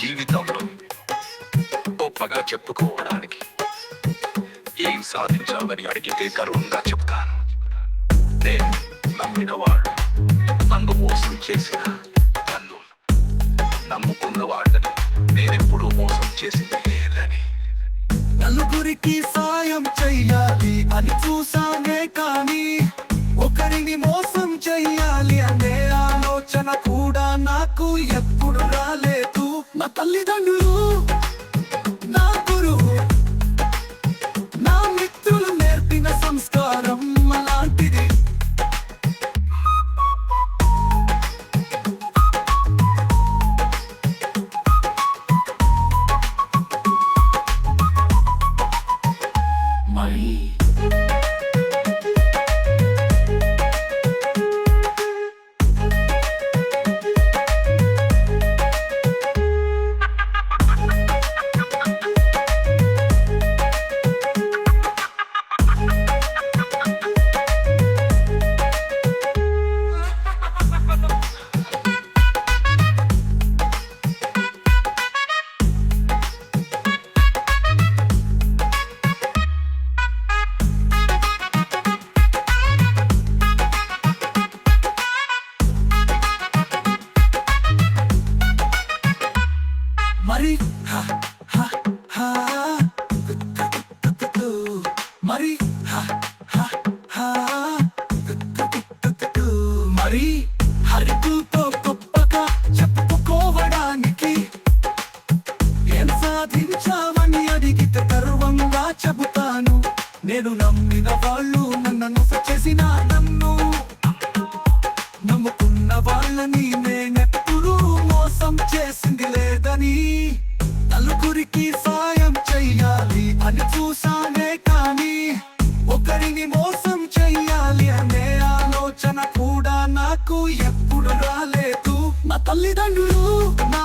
జీవితంలో గొప్పగా చెప్పుకోవడానికి ఏం సాధించాలని అడిగితే గర్వంగా చెప్తాను. నేను నమ్మిన వాడు నన్ను మోసం చేసిన, నన్ను నమ్ముకున్న వాళ్ళని నేనెప్పుడు మోసం చేసింది లేదని. నలుగురికి సాయం చెయ్యాలి అని చూసానే కానీ ఒకరిని మోసం చెయ్యాలి అనే ఆలోచన కూడా నాకు ఎప్పుడు రాలేదు. నా తల్లిదండ్రులు, నా గురువు, నా మిత్రులు నేర్పిన సంస్కారం అలాంటిది. మరి హ హ హ మరి హ హ హ మరి హరితుతో గొప్పగా చెప్పుకోవడానికి ఏం సాధించావని అడిగితే గర్వంగా చెబుతాను. నేను నమ్మిన వాళ్ళు నన్ను చేసిన, నన్ను నమ్ముకున్న వాళ్ళని నేనెప్పుడు మోసం చేసింది లేదని. నలుగురికి సాయం చెయ్యాలి అని చూసానే కానీ ఒకరిని మోసం చెయ్యాలి అనే ఆలోచన కూడా నాకు ఎప్పుడు రాలేదు. నా తల్లిదండ్రులు, నా